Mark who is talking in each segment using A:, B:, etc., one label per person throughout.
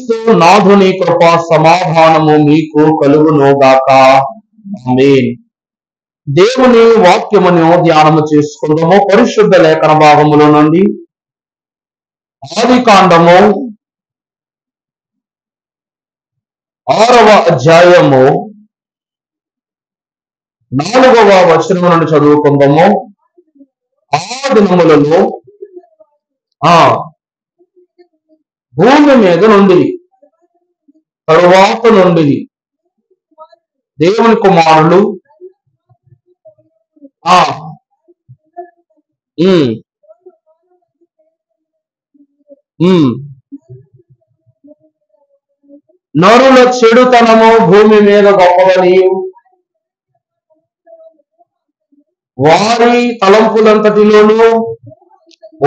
A: క్రీస్తు నాథుని కృప సమాధానము మీకు కలుగునుగాక. ఆమేన్. దేవుని వాక్యమును ధ్యానము చేసుకుందాము. పరిశుద్ధ లేఖన భాగముల నుండి ఆదికాండము 6వ అధ్యాయము 4వ వచనం నుండి చదువుకుందాము. ఆ దినములలో భూమి మీద నుండి తరువాత నుండి దేవుని కుమారులు నరుల చెడుతనము భూమి మీద గొప్పదని వారి తలంపులంతటిలోనూ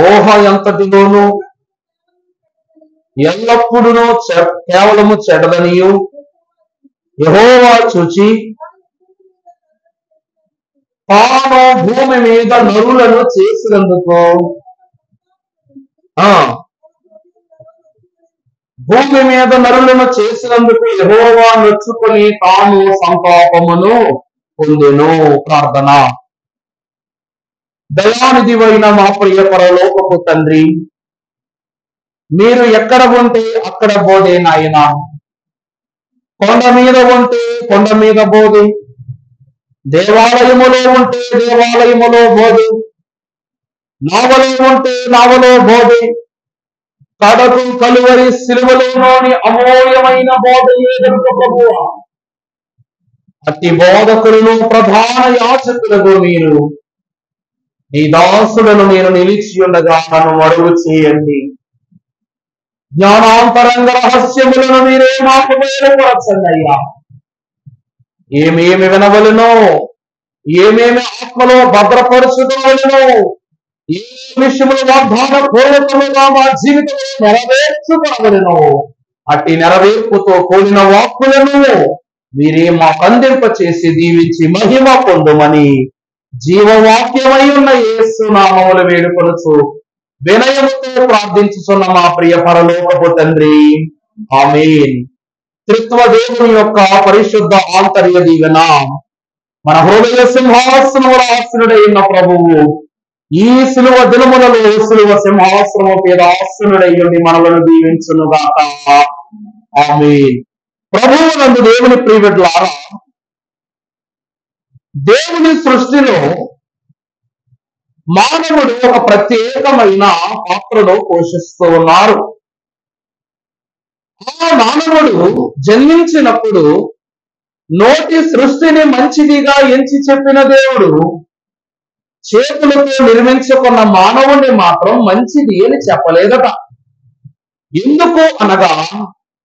A: ఊహ ఎంతటిలోనూ ఎల్లప్పుడూ కేవలము చెడ్డదనియు యెహోవా చూచి తాను భూమి మీద నరులను చేసినందుకు భూమి మీద నరులను చేసినందుకు యెహోవా నొచ్చుకొని తాను సంతాపమును పొందెను. ప్రార్థన. దయానిధివైన మా ప్రియ పరలోకపు తండ్రి, మీరు ఎక్కడ ఉంటే అక్కడ బోధే నాయన. కొండ మీద ఉంటే కొండ మీద బోధే, దేవాలయములో ఉంటే దేవాలయములో బోధే, నావలో ఉంటే నావలో బోధే, కడకు కలువరి సిలువలోని అమూల్యమైన బోధ ఏదనుక ప్రభువా, అతి బోధకులను ప్రధాన యాజకులకు మీరు నీ దాసులను నేను నిలిచి ఉండగా నన్ను మరుగు చేయండి. జ్ఞానాంతరంగ రహస్యములను మీరే మాకు బయలుపరచండి అయ్యా. ఏమేమి వినవలెనో, ఏమేమి ఆత్మలో భద్రపరుచుకోవలెనో, ఏ విషయములు వాగ్దాన పూర్వకముగా మా జీవితంలో నెరవేర్చుకోవలెనో, అట్టి నెరవేర్పుతో కూడిన వాక్కులను మీరే మాకు అందింప చేసి దీవించి మహిమ పొందుమని జీవవాక్యమై ఉన్న యేసు నామములు వేడుకొనుచు వినయముతో ప్రార్థించుచున్న మా ప్రియ పరలోకపు తండ్రి, ఆమేన్. త్రిత్వ దేవుని యొక్క పరిశుద్ధ ఆంతర్య దీవెన మన హృదయ సింహాసనముల ఆసనుడైన ప్రభువు ఈ సిలువ దినములలో సిలువ సింహాసనము మీద ఆసనుడై ఉండి మనలను దీవించునుగాక. ఆమేన్. ప్రభువునందు దేవుని ప్రియబిడ్డలారా, దేవుని సృష్టిలో మానవుడు ఒక ప్రత్యేకమైన పాత్రను పోషిస్తూ ఉన్నారు. ఆ మానవుడు జన్మించినప్పుడు నోటి సృష్టిని మంచిదిగా ఎంచి చెప్పిన దేవుడు చేతులతో నిర్మించుకున్న మానవుడిని మాత్రం మంచిది అని చెప్పలేదట. ఎందుకు అనగా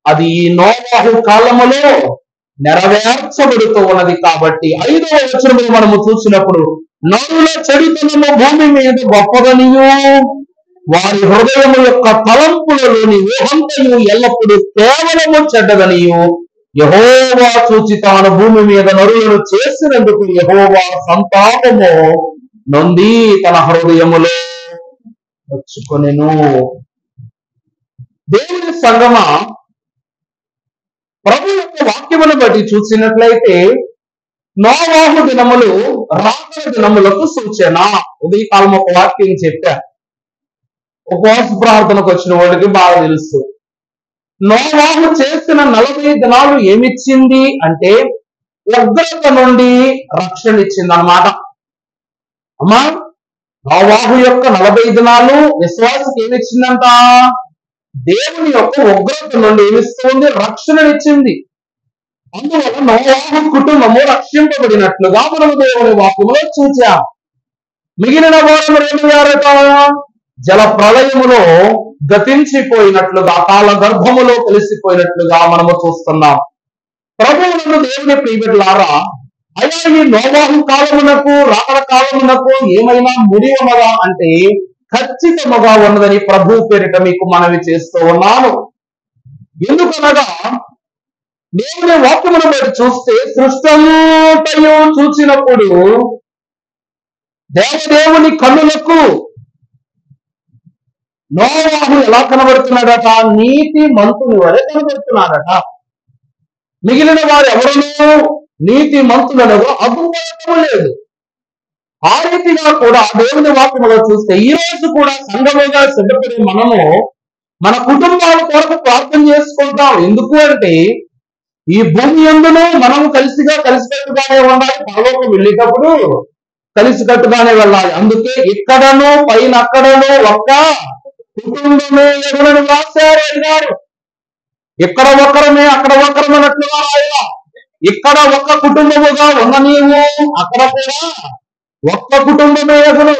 A: అది ఈ నోవాహు కాలములో నెరవేర్చబడుతూ ఉన్నది కాబట్టి. 5వ వచనములు మనము చూసినప్పుడు నరుల చెడుతనము భూమి మీద గొప్పదనియు వారి హృదయము యొక్క తలంపులలోని ఊహంతయు ఎల్లప్పుడూ కేవలము చెడ్డదనియు యెహోవా చూచి తాను భూమి మీద నరులను చేసినందుకు యెహోవా సంతాపము నొంది తన హృదయములో వచ్చుకొనెను. దేవుని సంగమ, ప్రభు యొక్క వాక్యమును బట్టి చూసినట్లయితే నోవాహు దినములు రాకడ దినములకు సూచన. ఉదయకాలం ఒక వాక్యం చెప్పా, ఉపవాస ప్రార్థనకు వచ్చిన వాడికి బాగా తెలుసు. నోవాహు చేసిన 40 దినాలు ఏమిచ్చింది అంటే ఉగ్రత నుండి రక్షణ ఇచ్చింది అన్నమాట. అమ్మా, నోవాహు యొక్క 40 దినాలు విశ్వాసకి ఏమిచ్చిందంట? దేవుని యొక్క ఉగ్రత నుండి ఏమిస్తుంది? రక్షణనిచ్చింది. అందువల్ల నోవాహు కుటుంబము రక్షింపబడినట్లుగా మనము దేవుని వాక్యములో చూచాం. మిగిలిన వారు ఏమయ్యారట? జల ప్రళయములో గతించిపోయినట్లుగా, కాల గర్భములో కలిసిపోయినట్లుగా మనము చూస్తున్నాం. ప్రభువులను దేవుని ప్రియబిడ్డలారా, అయ్యా ఈ నోవాహు కాలమునకు రాకడ కాలమునకు ఏమైనా ముడి ఉన్నదా అంటే ఖచ్చితముగా ఉన్నదని ప్రభు పేరిట మీకు మనవి చేస్తూ ఉన్నాను. ఎందుకనగా దేవుని వాక్యమును బట్టి చూస్తే సృష్టంతయు చూసినప్పుడు దేవదేవుని కన్నులకు నోవాహు ఎలా కనబడుతున్నాడట? నీతి మంతుని వలె కనబడుతున్నాడట. మిగిలిన వారు ఎవరునూ నీతి మంతులలో అగుపడటం లేదు. ఆ రీతిగా కూడా దేవుని వాక్యములో చూస్తే ఈ రోజు కూడా సంఘముగా సిద్ధపడే మనము మన కుటుంబాల కొరకు ప్రార్థన చేసుకుంటాం. ఎందుకు అంటే ఈ భూమి యందును మనం కలిసికట్టుగానే ఉండాలి, పరలోకం వెళ్ళేటప్పుడు కలిసికట్టుగానే వెళ్ళాలి. అందుకే ఇక్కడను పైన అక్కడను ఒక్క కుటుంబమే ఎగురని రాశారు అడిగారు. ఇక్కడ ఒక్కరమే అక్కడ ఒక్కరం అన్నట్లుగా రాయలా. ఇక్కడ ఒక్క కుటుంబముగా ఉన్న నీవు అక్కడ కూడా ఒక్క కుటుంబమే ఎగును.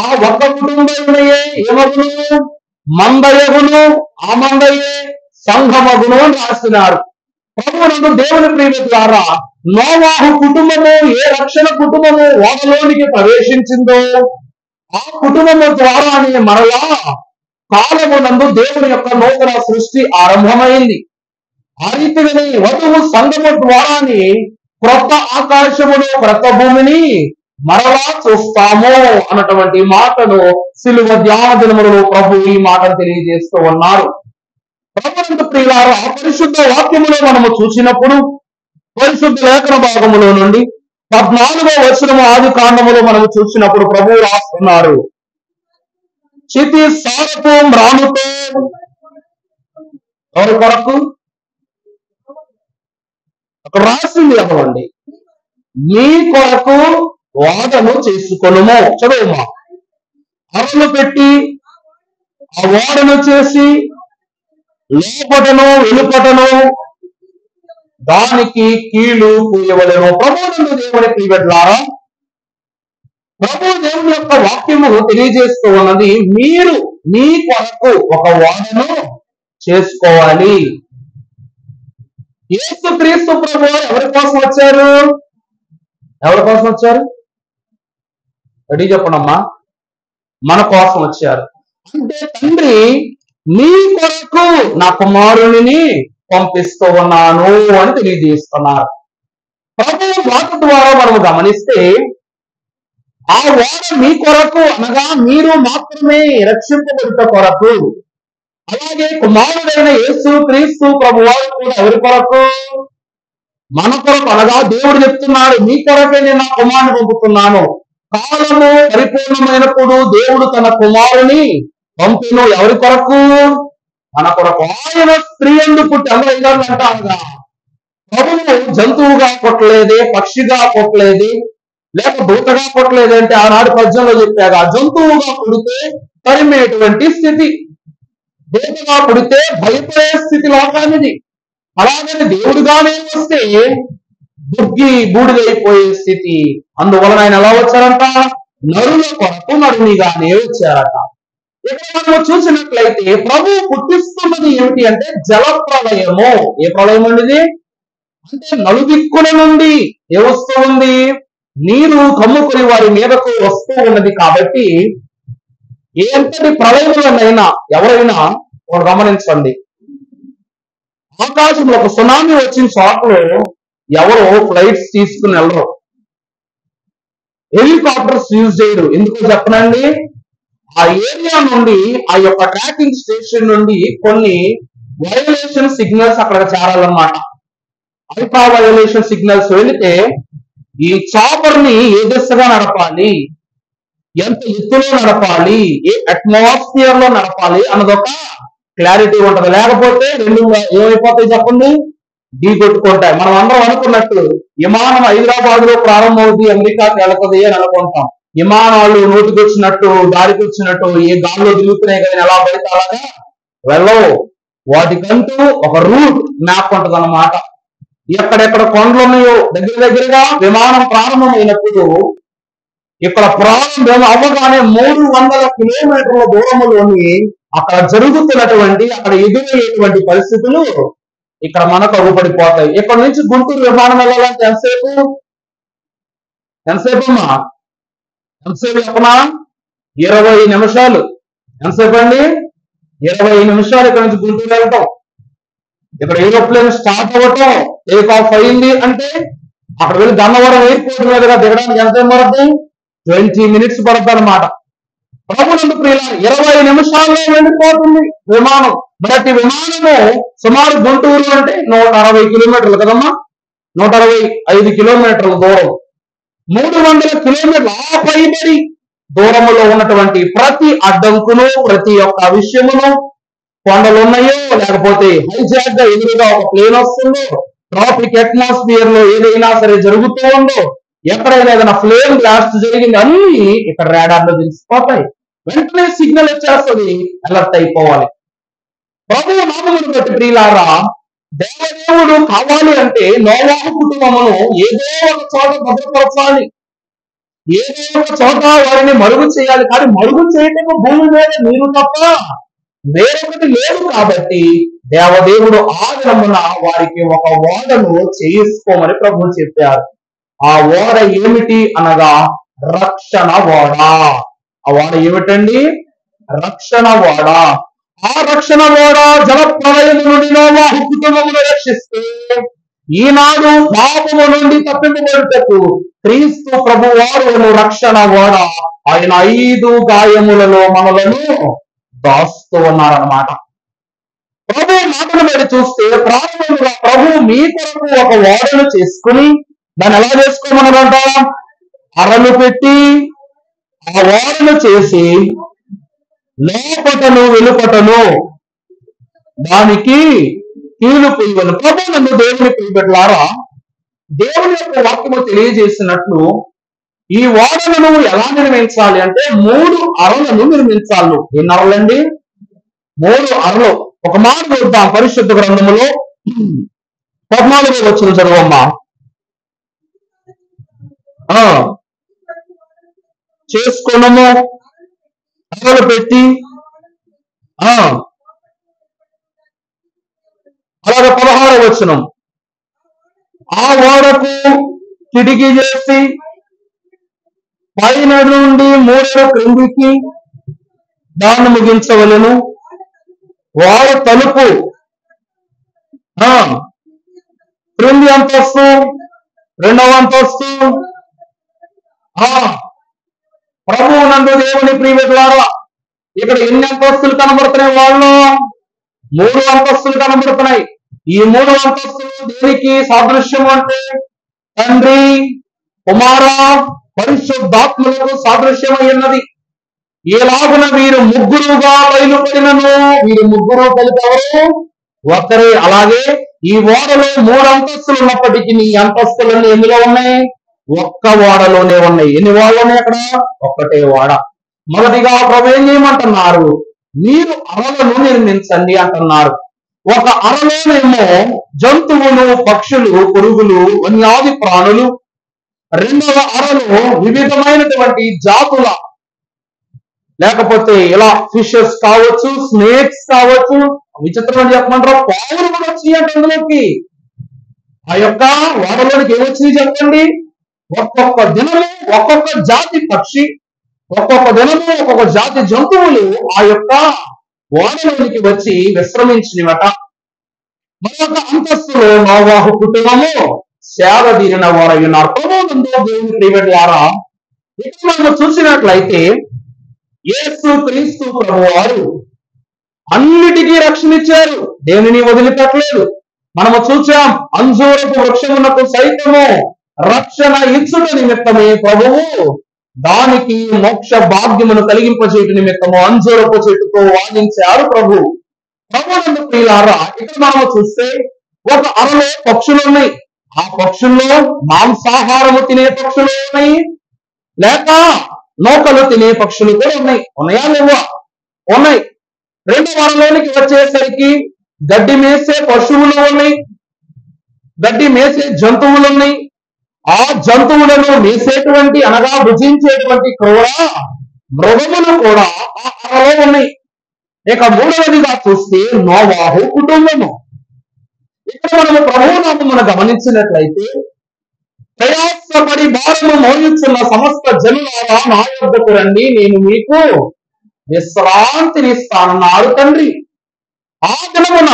A: ఆ ఒక్క కుటుంబమే ఏమగును? మందయగును. ఆ మందయే సంఘమగును అని రాస్తున్నారు. ప్రభువునందు దేవుని ప్రియుల ద్వారా నోవాహు కుటుంబము ఏ రక్షణ కుటుంబము ఓడలోనికి ప్రవేశించిందో ఆ కుటుంబము ద్వారానే మరలా కాలమునందు దేవుని యొక్క నూతన సృష్టి ఆరంభమైంది. ఆ రీతిగానే వధువు సంఘము ద్వారానే క్రొత్త ఆకాశమును క్రొత్త భూమిని మరలా చూస్తాము అన్నటువంటి మాటను సిలువ ధ్యాన దినములలో ప్రభు ఈ మాటను తెలియజేస్తూ ఉన్నారు. ప్రభునందు ప్రియులారా, పరిశుద్ధ వాక్యములో మనము చూసినప్పుడు పరిశుద్ధ లేఖన భాగములో నుండి 14వ వచనము ఆది కాండములో మనము చూసినప్పుడు ప్రభువు రాస్తున్నారు, చితి సారపు మ్రానుతో ఎవరి కొరకు అక్కడ రాసింది అవ్వండి, నీ కొరకు ఓడను చేసుకొనుము. చదువుమా. అరలు పెట్టి ఆ ఓడను చేసి లోపటను వెలుపటను దానికి కీలు పూయవలెను. ప్రభువునందు దేవుని ప్రియబిడ్డలారా, ప్రభు దేవుని యొక్క వాక్యము తెలియజేస్తూ ఉన్నది, మీరు మీ కొరకు ఒక ఓడను చేసుకోవాలి. యేసుక్రీస్తు ప్రభు ఎవరి కోసం వచ్చారు? ఎవరి కోసం వచ్చారు? రెడీ చెప్పండమ్మా. మన కోసం వచ్చారు. అంటే తండ్రి నీ కొరకు నా కుమారుని పంపిస్తూ ఉన్నాను అని తెలియజేస్తున్నారు. ప్రభు వాటి ద్వారా మనం గమనిస్తే ఆ ఓడ మీ కొరకు అనగా మీరు మాత్రమే రక్షింపబడుట కొరకు, అలాగే కుమారుడైన యేసు క్రీస్తు ప్రభు వారు కూడా ఎవరి కొరకు? మన కొరకు. అనగా దేవుడు చెప్తున్నాడు, మీ కొరకే నేను నా కుమారుని పంపుతున్నాను. కాలము పరిపూర్ణమైనప్పుడు దేవుడు తన కుమారుని పంపిను. ఎవరి కొరకు? మన కొరకు. ఆయన స్త్రీ యందు పుట్టి అందరూ అంటారుగా, ప్రభువు జంతువుగా పుట్టలేదే, పక్షిగా పుట్టలేదే, లేక దూతగా పుట్టలేదే అంటే ఆనాడు పద్యంలో చెప్పాగా, జంతువుగా పుడితే తరిమేటువంటి స్థితి, దూతగా పుడితే భయపడే స్థితి లోకానిది. అలాగని దేవుడుగానే వస్తే బూడిదైపోయే స్థితి. అందువలన ఆయన ఎలా వచ్చారంట? నరుల కొరకు నరునిగానే వచ్చారట. ఇక్కడ మనం చూసినట్లయితే ప్రభు పుట్టిస్తున్నది ఏమిటి అంటే జల ప్రళయము. ఏ ప్రళయం అండి? అంటే నలుదిక్కుల నుండి ఏవస్తూ ఉంది? నీరు కమ్ముకొని వారి మీదకు వస్తూ ఉన్నది. కాబట్టి ఎంతటి ప్రళయములనైనా ఎవరైనా ఒకటి గమనించండి, ఆకాశంలో ఒక సునామీ వచ్చిన చోట్ల ఎవరో ఫ్లైట్స్ తీసుకుని వెళ్ళరు, హెలికాప్టర్స్ యూజ్ చేయరు. ఎందుకో చెప్పనండి, ఆ ఏరియా నుండి ఆ యొక్క ట్రాకింగ్ స్టేషన్ నుండి కొన్ని వయోలేషన్ సిగ్నల్స్ అక్కడ చేరాలన్నమాట. అల్ట్రా వయోలేషన్ సిగ్నల్స్ వెళితే ఈ చాపర్ ని ఏ దిశగా నడపాలి, ఎంత ఎత్తులో నడపాలి, ఏ అట్మాస్ఫియర్ లో నడపాలి అన్నదొక క్లారిటీ ఉంటది. లేకపోతే రెండు ఏమైపోతాయి చెప్పండి? ఢీ కొట్టుకుంటాయి. మనం అందరం అనుకున్నట్టు విమానం హైదరాబాద్ లో ప్రారంభమవుతుంది, అమెరికాకి వెళుతుంది అని అనుకుంటాం. విమానాలు నోటికి వచ్చినట్టు దారికి వచ్చినట్టు ఏ గాల్లో తిరుగుతున్నాయి కదా ఎలా పడితే అలాగా వెళ్ళవు. వాటికంటూ ఒక రూట్ మ్యాప్ ఉంటది అన్నమాట. ఎక్కడెక్కడ కొండలు ఉన్నాయో దగ్గరగా విమానం ప్రారంభమైనప్పుడు ఇక్కడ ప్రారంభం అవ్వగానే 300 కిలోమీటర్ల దూరంలోని అక్కడ జరుగుతున్నటువంటి అక్కడ ఎదురయ్యేటువంటి పరిస్థితులు ఇక్కడ మనకు అగుపడిపోతాయి. ఇక్కడ నుంచి గుంటూరు విమానం వెళ్ళాలంటే ఎంతసేపు అమ్మా? ఎంతసేపు చెప్పనా? 20 నిమిషాలు. ఎంతసేపు అండి? 20 నిమిషాలు ఇక్కడ నుంచి గుంటూరు వెళ్ళటం. ఇక్కడ ఏరోప్లేన్ స్టార్ట్ అవ్వటం, టేక్ ఆఫ్ అయింది అంటే అక్కడ వెళ్ళి గన్నవరం ఎయిర్పోర్ట్ మీదుగా దిగడానికి ఎంత పడుతుంది? 20 minutes పడుతుంది అనమాట. ప్రభునందు ప్రియులారా 20 నిమిషాల్లో వెళ్ళిపోతుంది విమానం. మరి విమానము సుమారు గుంటూరు అంటే 160 కిలోమీటర్లు కదమ్మా, 165 కిలోమీటర్ల దూరం, 300 కిలోమీటర్ల ఆ పైబడి దూరంలో ఉన్నటువంటి ప్రతి అడ్డంకును, ప్రతి ఒక్క విషయమును, కొండలు ఉన్నాయో లేకపోతే హైజాక్ గా ఎదురుగా ఒక ప్లేన్ వస్తుందో, ట్రాఫిక్ అట్మాస్ఫియర్ లో ఏదైనా సరే జరుగుతూ ఉందో, ఎక్కడైనా ఏదైనా ఫ్లేమ్ బ్లాస్ట్ జరిగింది, అన్ని ఇక్కడ రాడార్ లో తెలిసిపోతాయి. వెంటనే సిగ్నల్ వచ్చేస్తుంది, అలర్ట్ అయిపోవాలి. ప్రభువు నామమును బట్టి ప్రియులారా, దేవదేవుడు కావాలి అంటే నోవాహు కుటుంబమును ఏదో ఒక చోట భద్రపరచాలి, ఏదో ఒక చోట వారిని మరుగు చేయాలి. కానీ మరుగు చేయటం భూమి మీద నీరు తప్ప వేరొకటి లేదు. కాబట్టి దేవదేవుడు ఆ దినమున వారికి ఒక ఓడను చేసుకోమని ప్రభువు చెప్పారు. ఆ ఓడ ఏమిటి అనగా రక్షణ ఓడ. ఆ ఓడ ఏమిటండి? రక్షణ ఓడ. ఆ రక్షణ ఓడ జల ప్రళయము నుండి నోవాహు కుటుంబమును రక్షిస్తే, ఈనాడు పాపము నుండి తప్పింపబడుటకు క్రీస్తు ప్రభువారు రక్షణ ఓడ ఆయన 5 గాయములలో మనలను దాస్తూ ఉన్నారన్నమాట. ప్రభు మాటను బట్టి చూస్తే ప్రారంభంగా ప్రభు మీ కొరకు ఒక ఓడను చేసుకుని దాన్ని ఎలా చేసుకోమన్నారంట? అరలు పెట్టి ఆ ఓడను చేసి లోపటను వెలుపటను దానికి కీలు పుయ్యను. ప్రభు నన్ను దేవుని ప్రియబిడ్డలారా, దేవుని యొక్క వాక్యము తెలియజేసినట్లు ఈ ఓడలను ఎలా నిర్మించాలి అంటే 3 అరలను నిర్మించాలి. ఎన్ని అరలండి? 3 అరలు. ఒక మాట చూద్దాం పరిశుద్ధ గ్రంథములో 14వ వచనం చదువమ్మా. చేసుకున్నాము అరలు పెట్టి అలాగే 16వ వచనం, ఆ ఓడకు కిటికీ చేసి పైన నుండి 3 క్రిందికి దాన్ని ముగించవలను. ఓడ తలుపు క్రింది అంతస్తు, 2వ అంతస్తు. ప్రభువు నందు దేవుని ప్రియబిడ్డలారా, ఇక్కడ ఎన్ని అంతస్తులు కనబడుతున్నాయి? వాళ్ళు 3 అంతస్తులు కనబడుతున్నాయి. ఈ 3 అంతస్తులు దేనికి సాదృశ్యం అంటే తండ్రి, కుమార, పరిశుద్ధాత్మలకు సాదృశ్యమై ఉన్నది. ఎలాగున వీరు ముగ్గురుగా బయలుపడినను వీరు ముగ్గురు కలిపారు ఒక్కరే. అలాగే ఈ ఓడలో 3 అంతస్తులు ఉన్నప్పటికీ ఈ అంతస్తులన్నీ ఎందులో ఉన్నాయి? ఒక్క ఓడలోనే ఉన్నాయి. ఎన్ని ఓడలు ఉన్నాయి అక్కడ? ఒక్కటే ఓడ. మొదటిగా ప్రభు ఏం చేయమంటున్నారు? మీరు అరలను నిర్మించండి అంటున్నారు. ఒక అరలోనేమో జంతువులు, పక్షులు, పురుగులు, వన్యాది ప్రాణులు, 2వ అరలో వివిధమైనటువంటి జాతుల, లేకపోతే ఇలా ఫిషెస్ కావచ్చు, స్నేక్స్ కావచ్చు, విచిత్రం చెప్పమంటారు, పావులు కూడా వచ్చినాయి అంటే అందులోకి. ఆ యొక్క ఓడలోనికి ఏమొచ్చినాయి చెప్పండి? ఒక్కొక్క దినము ఒక్కొక్క జాతి పక్షి, ఒక్కొక్క దినము ఒక్కొక్క జాతి జంతువులు ఆ యొక్క ఓడలోనికి వచ్చి విశ్రమించినవట. మరొక అంతస్తులో నోవాహు కుటుంబము సేవ తీరిన వారై ఉన్నారు. ప్రభువునందు దేవుని ప్రియబిడ్డలారా, ఇక్కడ మనం చూసినట్లయితే యేసు క్రీస్తు ప్రభువారు అన్నిటికీ రక్షణ ఇచ్చారు, దేనిని వదిలిపెట్టలేదు. మనము చూసాం, అంజూరపు వృక్షమునకు సైతము రక్షణ ఇచ్చుట నిమిత్తమే ప్రభువు దానికి మోక్ష భాగ్యమును కలిగింపచేయట నిమిత్తము అంజూరపు చెట్టుతో వాదించారు ప్రభు. ప్రభువునందు ప్రియులారా, ఇక్కడ మనము చూస్తే ఒక అరలో పక్షులు ఉన్నాయి. ఆ పక్షుల్లో మాంసాహారము తినే పక్షులు ఉన్నాయి, లేక నౌకలు తినే పక్షులు కూడా ఉన్నాయి. ఉన్నాయా లేవా? ఉన్నాయి. 2వ అరలోనికి వచ్చేసరికి గడ్డి మేసే పశువులు ఉన్నాయి, గడ్డి మేసే జంతువులు ఉన్నాయి. ఆ జంతువులను మేసేటువంటి అనగా భుజించేటువంటి క్రూర మృగములు కూడా ఆ అరలో ఉన్నాయి. ఇక 3వదిగా చూస్తే నోవాహు కుటుంబము. ఇక్కడ మనము ప్రభునామమును గమనించినట్లయితే, ప్రయాసపడి భారము మోయుచున్న సమస్త జనులారా నా యొద్దకు రండి, నేను మీకు విశ్రాంతినిస్తానన్నారు తండ్రి. ఆ దినమున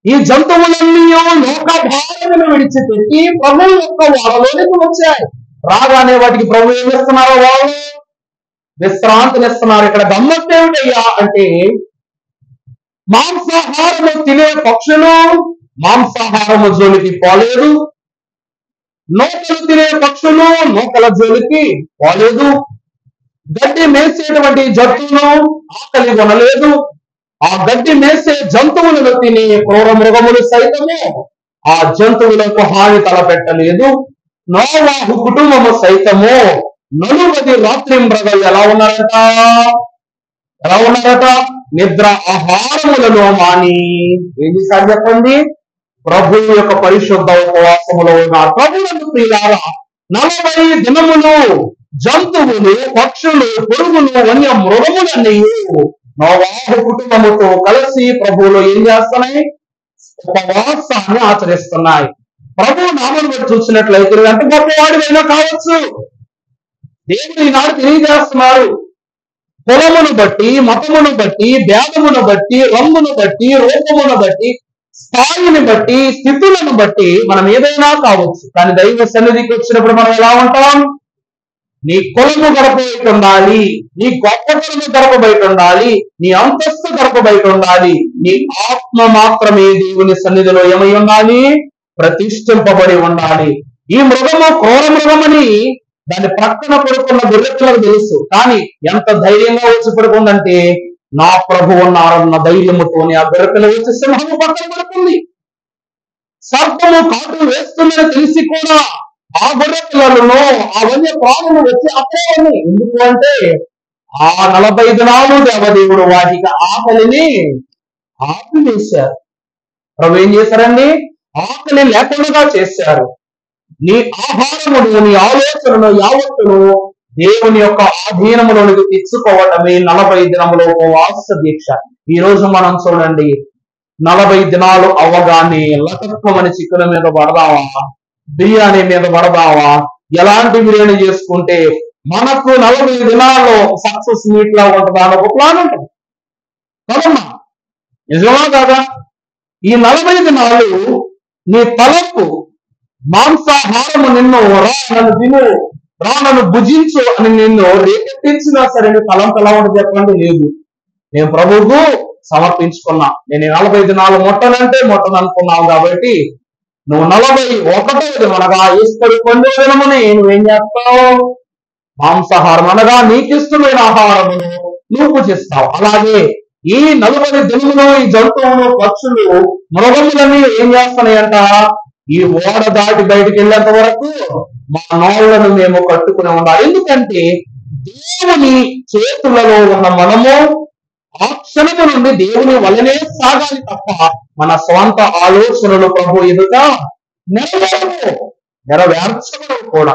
A: ఈ జంతువులన్నీ లోక భారమును విడిచిపెట్టి ప్రభు యొక్క ఓడలోనికి వచ్చాయి. రాగానే వాటికి ప్రభు ఏం చేస్తున్నారో వాళ్ళు విశ్రాంతినిస్తున్నారు. ఇక్కడ గమ్మత్తు ఏమిటయ్యా అంటే, మాంసాహారము తినే పక్షులు మాంసాహారము జోలికి పోలేదు, నూకలు తినే పక్షులు నూకల జోలికి పోలేదు, గడ్డి మేసేటువంటి జంతువులు ఆకలి కొనలేదు, ఆ గడ్డి మేసే జంతువులను తిని క్రూర మృగములు సైతము ఆ జంతువులకు హాని తలపెట్టలేదు. నోవాహు కుటుంబము సైతము 40 రాత్రింబగళ్ళు ఎలా ఉన్నారట? నిద్ర ఆహారములను మాని ఏం చేశారు చెప్పండి? ప్రభువు యొక్క పరిశుద్ధ ఉపవాసములో ఉన్నారు. ప్రభువులకు ప్రియులారా, 40 దినములు జంతువులు, పక్షులు, పురుగులు, వన్య మృగములన్నీ నోవాహు కుటుంబముతో కలిసి ప్రభువులో ఏం చేస్తున్నాయి? ఉపవాసాన్ని ఆచరిస్తున్నాయి. ప్రభు నామను బట్టి చూసినట్లయితే ఎంత గొప్పవాడివైనా కావచ్చు, దేవుడు ఈనాడు తెలియజేస్తున్నారు. కులమును బట్టి, మతమును బట్టి, భేదమును బట్టి, రంగును బట్టి, రూపమును బట్టి, స్థాయిని బట్టి, స్థితులను బట్టి మనం ఏదైనా కావచ్చు. కానీ దైవ సన్నిధికి వచ్చినప్పుడు మనం ఎలా ఉంటాం? నీ కులము గడప బయట ఉండాలి, నీ గొప్పతనము గడప బయట ఉండాలి, నీ అంతస్తు గడప బయట ఉండాలి, నీ ఆత్మ మాత్రమే దేవుని సన్నిధిలో ఏమై ఉండాలి? ప్రతిష్ఠింపబడి ఉండాలి. ఈ మృగము క్రూర మృగమని దాని పక్కన పడుకున్న గొర్రెలకు తెలుసు, కానీ ఎంత ధైర్యంగా వచ్చి పడుకుందంటే, నా ప్రభు ఉన్నారన్న ధైర్యముతోని ఆ గొర్రెపిల్ల వచ్చి సింహము పక్కన పడుకుంది. సర్పము కాటు వేస్తుందని తెలిసి కూడా ఆ గొర్రె పిల్లలను, ఆ వన్య ప్రాణులు వచ్చి అపోని. ఎందుకు అంటే ఆ 40 దినాలు దేవదేవుడు వాటికి ఆకలిని ఆపివేశారు. ప్రభు ఏం చేశారండి? ఆకలి లేకుండా చేశారు. నీ ఆహారమును, నీ ఆలోచనను యావత్తును దేవుని యొక్క ఆధీనములోనికి తెచ్చుకోవటమే 40 దినముల ఉపవాస దీక్ష. ఈ రోజు మనం చూడండి, 40 దినాలు అవ్వగానే లతత్వమని చిక్కుల మీద పడదామా, బిర్యానీ మీద పడదామా, ఎలాంటి బిర్యానీ చేసుకుంటే మనకు 40 దినాల్లో సక్సెస్ మీట్ లా ఉంటుందా అని ఒక ప్లాన్ ఉంటుంది కదమ్మా. నిజమా కాదా? ఈ 40 దినాలు నీ తలకు మాంసాహారము నిన్ను రా నన్ను తిను, రా నన్ను భుజించు అని నిన్ను రేకెత్తించినా సరే నీ తలంపు ఎలా ఉంటుంది చెప్పండి? లేదు, నేను ప్రభువుకు సమర్పించుకున్నా, నేను 40 దినాలు మొట్టనంటే మొట్టననుకున్నావు కాబట్టి నువ్వు 41వ దినం అనగా ఈస్టర్ 9వ దినముని నువ్వేం చేస్తావు? మాంసాహారం అనగా నీకు ఇష్టమైన ఆహారమును నువ్వు భుజిస్తావు. అలాగే ఈ 40 దినములు ఈ జంతువులు, పక్షులు, మృగములన్నీ ఏం చేస్తున్నాయంట? ఈ ఓడ దాటి బయటికి వెళ్ళేంత వరకు మా నోళ్లను మేము కట్టుకుని ఉండాలి. ఎందుకంటే దేవుని చేతులలో ఉన్న మనము ఆ క్షణము నుండి దేవుని వలనే సాగాలి తప్ప మన స్వంత ఆలోచనలు ప్రభు ఎదుట నెరవేర్చబడవు కూడా.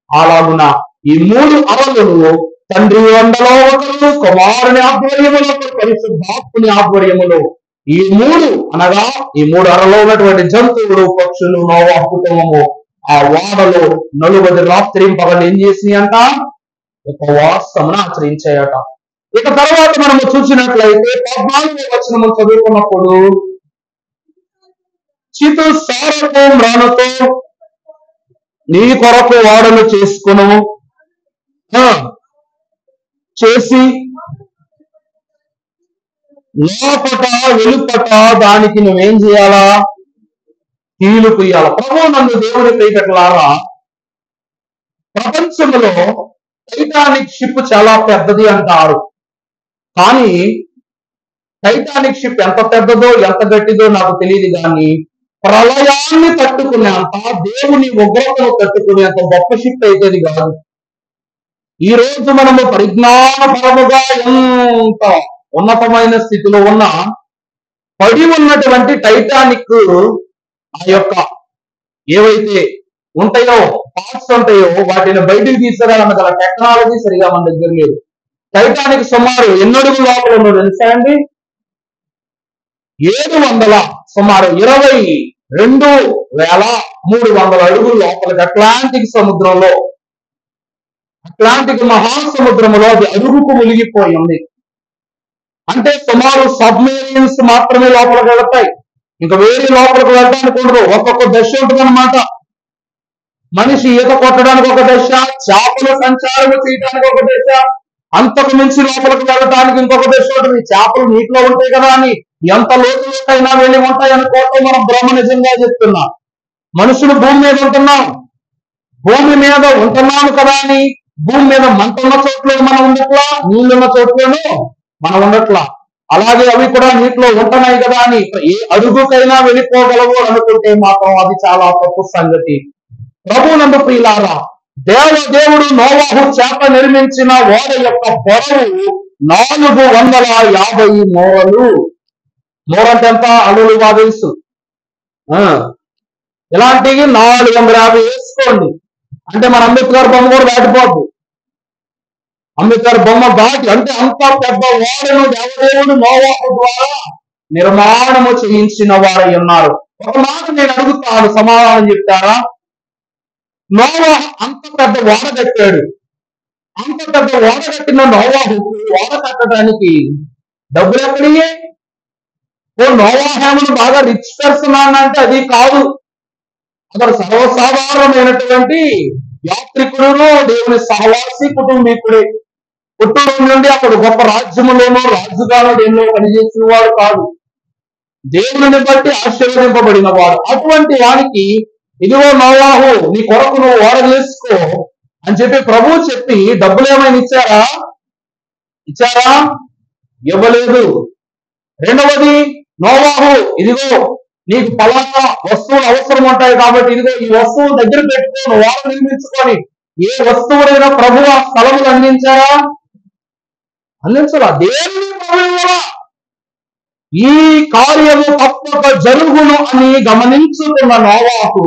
A: అలాగున ఈ 3 అరలను తండ్రి వందలో ఒకరు, కుమారుని ఆధ్వర్యములో, పరిశుద్ధాత్ముని ఆధ్వర్యములో ఈ 3 అనగా ఈ 3 అరలో ఉన్నటువంటి జంతువులు, పక్షులు, నోవాహు కుటుంబము ఆ వాడలో 40 రాత్రింపగలు ఏం చేసినాయి అంట? ఉపవాసమును ఆచరించాయట. ఇక తర్వాత మనము చూసినట్లయితే 14వ వచనము చదువుకున్నప్పుడు, చితుసారపు మ్రానుతో నీ కొరకు వాడలు చేసుకును చేసి లోపట వెలుపట దానికి నువ్వేం చేయాలా? కీలు కుయ్యాల. ప్రభు నన్ను దేవుని ప్రియకట్లారా, ప్రపంచంలో టైటానిక్ షిప్ చాలా పెద్దది అంటారు, కానీ టైటానిక్ షిప్ ఎంత పెద్దదో ఎంత గట్టిదో నాకు తెలియదు, కానీ ప్రళయాన్ని తట్టుకునేంత, దేవుని ఉగ్రతను తట్టుకునేంత గొప్ప షిప్ అయితే కాదు. ఈ రోజు మనము పరిజ్ఞానపరముగా ఎంత ఉన్నతమైన స్థితిలో ఉన్న పడి ఉన్నటువంటి టైటానిక్ ఆ యొక్క ఏవైతే ఉంటాయో పార్ట్స్ ఉంటాయో వాటిని బయటికి తీసుకురావడం గల టెక్నాలజీ సరిగా మన దగ్గర లేదు. టైటానిక్ సుమారు ఎన్ని అడుగుల లోపల ఉన్నది తెలుసా అండి? 700 సుమారు 22,300 అడుగుల లోపలికి అట్లాంటిక్ సముద్రంలో, అట్లాంటిక్ మహాసముద్రంలో అది అడుగుకు మునిగిపోయి ఉంది. అంటే సుమారు సబ్మెరీన్స్ మాత్రమే లోపలికి వెళ్తాయి, ఇంకా వేరే లోపలికి వెళ్ళడానికి ఉండదు. ఒక్కొక్క దశ ఉంటుంది అనమాట. మనిషి ఈత కొట్టడానికి ఒక దశ, చేపలు సంచారం చేయడానికి ఒక దశ, అంతకు మించి లోపలికి వెళ్ళటానికి ఇంకొక దశ చేపలు నీటిలో ఉంటాయి కదా అని ఎంత లోతులోకైనా వెళ్ళి ఉంటాయి అనుకోవటం మనం భ్రమ. నిజంగా చెప్తున్నా, మనుషులు భూమి మీద ఉంటున్నాం, భూమి మీద ఉంటున్నాము కదా అని భూమి మీద మంటున్న చోట్ల మనం ఉండట్లా, నీళ్ళున్న చోట్లను మనం ఉండట్లా. అలాగే అవి కూడా నీటిలో ఉంటున్నాయి కదా అని ఏ అడుగుకైనా వెళ్ళిపోగలవు అనుకుంటే మాత్రం అది చాలా తప్పు సంగతి. ప్రభునందు ప్రియులారా, దేవుడు నోవాహు చేత నిర్మించిన ఓడ యొక్క పొడవు 450 మూరలు. మూరంటే ఎంత అడుగులు బాగా తెలుసు. ఇలాంటివి 450 వేసుకోండి. అంటే మన అంబేద్కర్ బొమ్మ కూడా దాటిపోద్ది. అంబేద్కర్ బొమ్మ దాటి అంటే అంత పెద్ద ఓడను దేవదేవుడు నోవాహు ద్వారా నిర్మాణము చేయించిన వారై ఉన్నారు. ఒక మాట నేను అడుగుతాను, సమాధానం చెప్తారా? నోవాహు అంత పెద్ద ఓడ కట్టాడు. అంత పెద్ద ఓడ కట్టిన నోవాహు ఓడ కట్టడానికి డబ్బులు ఎక్కడియే? నోవాహును బాగా రిచ్ పర్సన్ అంటే అది కాదు. అతడు సర్వసాధారణమైనటువంటి యాత్రికుడును, దేవుని సహవాసి కుటుంబీకుడే. కుటుంబం నుండి అతడు గొప్ప రాజ్యములోనూ రాజుగాను దేవులో పనిచేసిన వాడు కాదు. దేవుని బట్టి ఆశీర్వదింపబడిన వాడు. అటువంటి వానికి ఇదిగో నోవాహు, నీ కొరకు నువ్వు ఓడ చేసుకో అని చెప్పి ప్రభువు చెప్పి డబ్బులు ఏమైనా ఇచ్చారా? ఇవ్వలేదు. రెండవది, నోవాహు ఇదిగో నీకు పలానా వస్తువులు అవసరం ఉంటాయి కాబట్టి ఇదిగో ఈ వస్తువులు దగ్గర పెట్టుకొని ఓడ నిర్మించుకొని ఏ వస్తువులైనా ప్రభు ఆ స్థలములు అందించారా? అందించరా? దేవుని ప్రభువా ఈ కార్యము తప్పక జరుగును అని గమనించుకున్న నోవాహు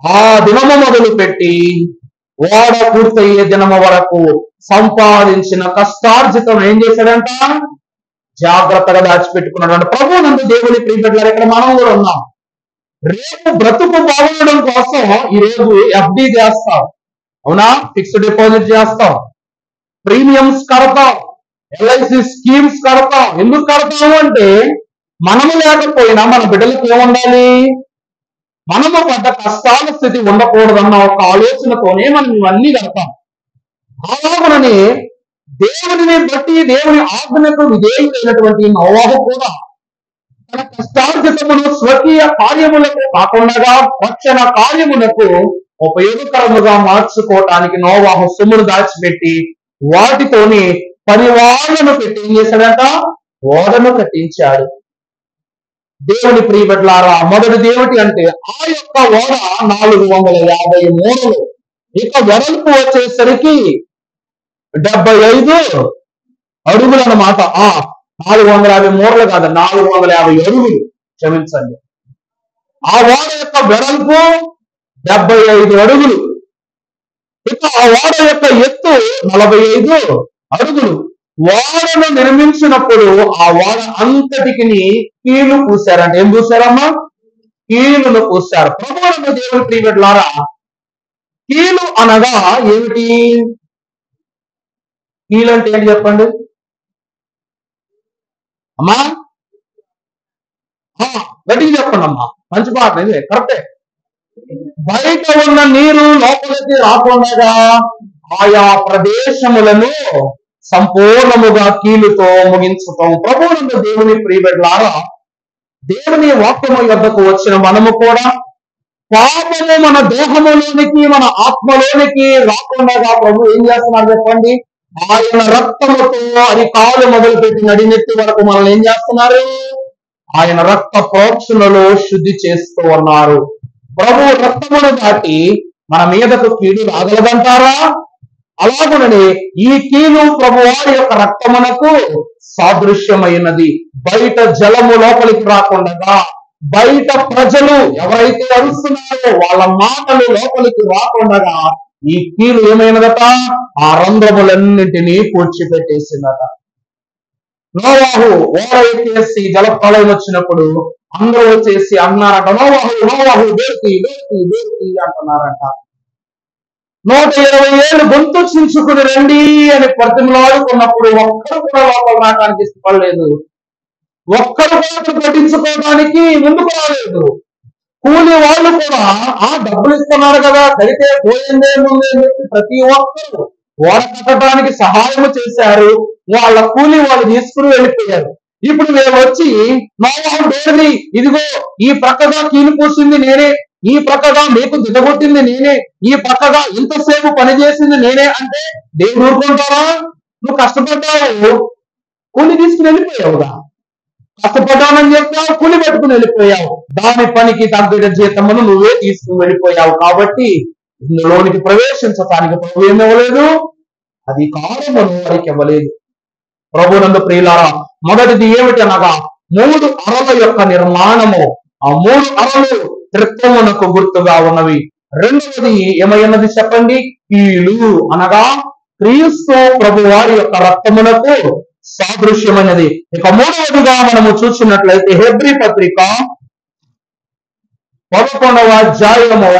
A: ఆ దినము మొదలు పెట్టి ఓడ పూర్తయ్యే దినము వరకు సంపాదించిన కష్టార్జితం ఏం చేశాడంట? జాగ్రత్తగా దాచిపెట్టుకున్నాడు. ప్రభు నందు దేవుని ప్రియబిడ్డలారా, ఇక్కడ మనం కూడా ఉన్నాం. రేపు బ్రతుకు బాగుండడం కోసం ఈరోజు ఎఫ్డి చేస్తాం, అవునా? ఫిక్స్డ్ డిపాజిట్ చేస్తాం, ప్రీమియమ్స్ కడతాం, ఎల్ఐసి స్కీమ్స్ కడతాం. ఎందుకు కడతాము అంటే మనము లేకపోయినా మన బిడ్డలకు ఏముండాలి? మనము పడ్డ కష్టాల స్థితి ఉండకూడదన్న ఒక ఆలోచనతోనే మనం ఇవన్నీ కడతాం. అలాగనే దేవుడిని బట్టి దేవుని ఆజ్ఞకు విధేయుడైనటువంటి నోవాహు కూడా తన కష్టార్జితమును స్వకీయ కార్యములకు కాకుండా రక్షణ కార్యములకు ఉపయోగకరముగా మార్చుకోవటానికి నోవాహు సొమ్మును దాచిపెట్టి వాటితోని పరివాళ్లను పెట్టి ఏం చేశాడంట? ఓడను కట్టించాడు. దేవుని ప్రియబిడ్డలారా, మొదటిది ఏమిటి అంటే ఆ యొక్క ఓడ 450 మూరలు. ఇక వెడల్పు వచ్చేసరికి 75 అడుగులు అన్నమాట. 450 మూరలు కాదు, 450 అడుగులు, క్షమించండి. ఆ ఓడ యొక్క వెడల్పు 75 అడుగులు. ఇక ఆ ఓడ యొక్క ఎత్తు 45 అడుగులు. ఓడను నిర్మించినప్పుడు ఆ ఓడ అంతటికి కీలు పూశారంట. ఏం పూశారమ్మా? కీలును పూశారు. ప్రభువును దేవుని ప్రియబిడ్డలారా, కీలు అనగా ఏమిటి? కీలు అంటే ఏంటి చెప్పండి అమ్మా? గట్టిగా చెప్పండి అమ్మా, మంచి మాట, ఇదే కరెక్టే. బయట ఉన్న నీరు లోపలికి రాకుండా ఆయా ప్రదేశములను సంపూర్ణముగా కీలుతో ముగించటం. ప్రభువునందు దేవుని ప్రియబిడ్డలారా, దేవుని వాక్యము యొద్దకు వచ్చిన మనము కూడా పాపము మన దేహములోనికి మన ఆత్మలోనికి రాకుండా ప్రభు ఏం చేస్తున్నారు చెప్పండి? ఆయన రక్తముతో అది కాలు మొదలుపెట్టి నడినెత్తి వరకు మనల్ని ఏం చేస్తున్నారు? ఆయన రక్త ప్రోక్షణలో శుద్ధి చేస్తూ ఉన్నారు. ప్రభు రక్తమును దాటి మన మీదకు కీడు రాగలదంటారా? అలాగనే ఈ కీలు ప్రభువారి యొక్క రక్తమునకు సాదృశ్యమైనది. బయట జలము లోపలికి రాకుండా, బయట ప్రజలు ఎవరైతే అరుస్తున్నారో వాళ్ళ మాటలు లోపలికి రాకుండా ఈ కీలు ఏమైనదట? ఆ రంధ్రములన్నింటినీ పూడ్చిపెట్టేసిందట. నోవాహు ఓడ ఎక్కేసి జల ప్రళయం వచ్చినప్పుడు అందరూ వచ్చేసి అన్నారట, నోవాహు నోవాహు బేకి బేకి బేకి అంటున్నారంట. 120 ఏళ్ళు గొంతు చించుకుని రండి అని ప్రతిమలాడుకున్నప్పుడు ఒక్కరు కూడా లోపల రావడానికి ఇష్టపడలేదు. ఒక్కరు కూడా పట్టించుకోవడానికి ముందుకు రాలేదు. కూలి వాళ్ళు కూడా డబ్బులు ఇస్తున్నారు కదా, కడితే పోయిందే ముందే చెప్పి ప్రతి ఒక్కరు ఓడ కట్టడానికి సహాయం చేశారు, వాళ్ళ కూలి వాళ్ళు తీసుకుని వెళ్ళిపోయారు. ఇప్పుడు మేము వచ్చి నోవాహు డోర్ని, ఇదిగో ఈ ప్రక్కగా కీలు పూసింది నేనే, ఈ ప్రక్కగా మీకు దిగగొట్టింది నేనే, ఈ ప్రక్కగా ఇంతసేపు పనిచేసింది నేనే అంటే దేవుడు ఊరుకుంటారా? నువ్వు కష్టపడ్డావు, కూలి తీసుకుని వెళ్ళిపోయావుగా. కష్టపడ్డామని చెప్పావు, కూలి పెట్టుకుని వెళ్ళిపోయావు. దాని పనికి తగ్గ జీతమును నువ్వే తీసుకుని వెళ్ళిపోయావు. కాబట్టి ఇందులోనికి ప్రవేశించటానికి ప్రభు ఏమి ఇవ్వలేదు, అధికారమును వారికి ఇవ్వలేదు. ప్రభునందు ప్రియులారా, మొదటిది ఏమిటి అనగా 3 అరల యొక్క నిర్మాణము. ఆ 3 అరలు త్రిత్వమునకు గుర్తుగా ఉన్నవి. రెండవది ఏమైనది చెప్పండి? కీలు అనగా క్రీస్తు ప్రభు వారి యొక్క రక్తమునకు సాదృశ్యమైనది. ఇక మూడవదిగా మనము చూసినట్లయితే హెబ్రీ పత్రిక 11వ అధ్యాయము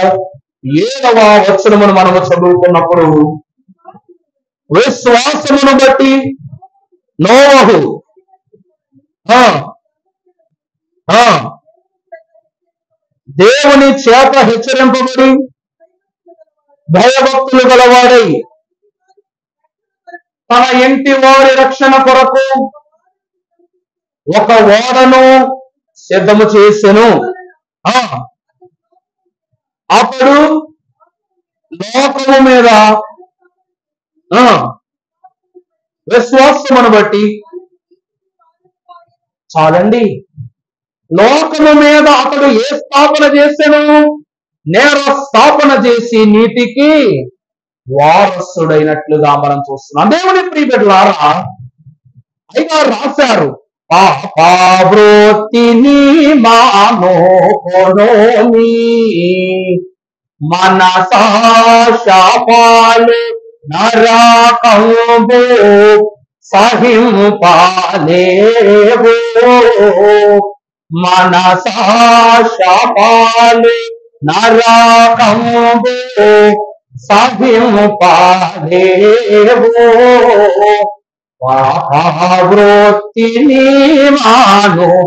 A: 7వ వచనమును మనము చదువుకున్నప్పుడు, విశ్వాసమును బట్టి నోవహు దేవుని చేత హెచ్చరింపబడి భయభక్తులు గలవాడై తన ఇంటి వారి రక్షణ కొరకు ఒక ఓడను సిద్ధము చేసెను. అప్పుడు లోకము మీద విశ్వాసమును బట్టి, చాలండి, లోకము మీద అతడు ఏ స్థాపన చేసెను? నేర స్థాపన చేసి నీతికి వారసుడైనట్లుగా మనం చూస్తున్నాం. దేవుని ప్రియబిడ్డలారా, అయినా రాశారు, పాపవృత్తిని మానుకొనోమి, మనసాశాపాలు నరకంబు సహింపాలేవు, మనసాశాపాలు నరకంబు సహింపాలేవు, పాపవృత్తిని మానుకొనోమి.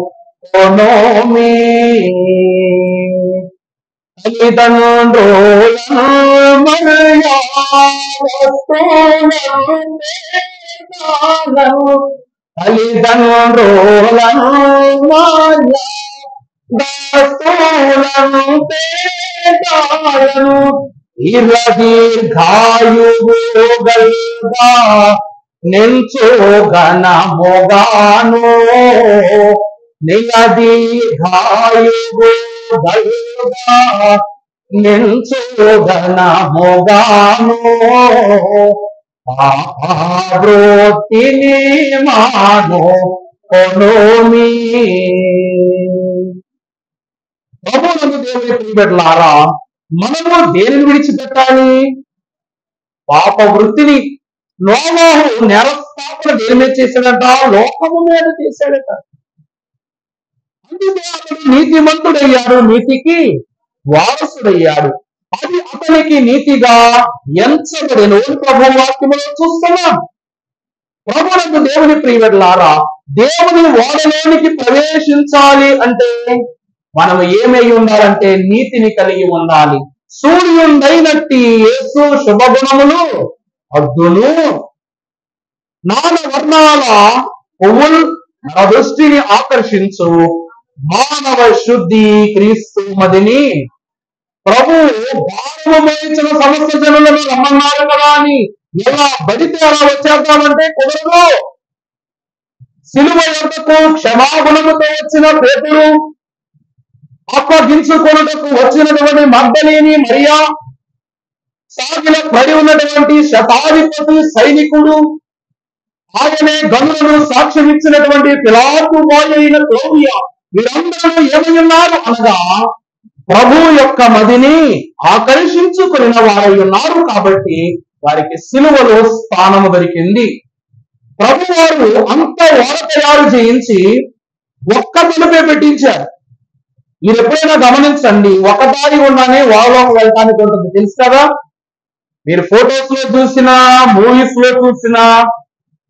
A: తల్లిదండ్రులను దీర్ఘాయువుగల్గా నించోగన మొగాను, నిలదీర్ఘాయువుగల్గా నించోగన మొగాను, పాపవృత్తిని మానుకొనోమి. ప్రభువునందు దేవుని ప్రియబిడ్డలారా, మనము దేనిని విడిచిపెట్టాలి? పాప వృత్తిని. నోవాహు నేరస్థాపన దేని మీద చేశాడట? లోకము మీద చేశాడట. అందుకే అతడు నీతిమంతుడయ్యాడు, నీతికి వారసుడయ్యాడు. అది అతనికి నీతిగా ఎంచబడిన ప్రభు వాక్యములో చూస్తున్నాం. ప్రభువునందు దేవుని ప్రియబిడ్డలారా, దేవుని ఓడలోనికి ప్రవేశించాలి అంటే మనము ఏమై ఉండాలంటే నీతిని కలిగి ఉండాలి. సూర్యుడైనట్టి యేసు శుభగుణములు అద్దును, నాన వర్ణాల పువ్వులు నా దృష్టిని ఆకర్షించు, మానవ శుద్ధి క్రీస్తు మదిని. ప్రభు భారము మోయించిన సమస్త జనులను రమ్మన్నారు కదా అని ఎలా బడితే అలా వచ్చేద్దామంటే కుదరదు. సిలువ యొద్దకు క్షమాగుణముతో వచ్చిన పేతురు, అప్పగించుకొనుటకు వచ్చినటువంటి మగ్దలేని మరియా, సాగిల పడి ఉన్నటువంటి శతాధిపతి సైనికుడు, ఆయనే గనులను సాక్ష్యం ఇచ్చినటువంటి పిలాతు అయిన క్లౌదియా, వీరందరూ ఏమై ఉన్నారు అనగా ప్రభు యొక్క మదిని ఆకర్షించుకుని వారై ఉన్నారు. కాబట్టి వారికి సిలువలో స్థానము దొరికింది. ప్రభు వారు అంత ఓడ తయారు చేయించి ఒక్క తలుపే పెట్టించారు. మీరు ఎప్పుడైనా గమనించండి, ఒక దారి ఉన్నానే ఓడలోకి వెళ్ళటానికి ఉంటుంది, తెలుసు కదా. మీరు ఫొటోస్ లో చూసినా, మూవీస్ లో చూసినా,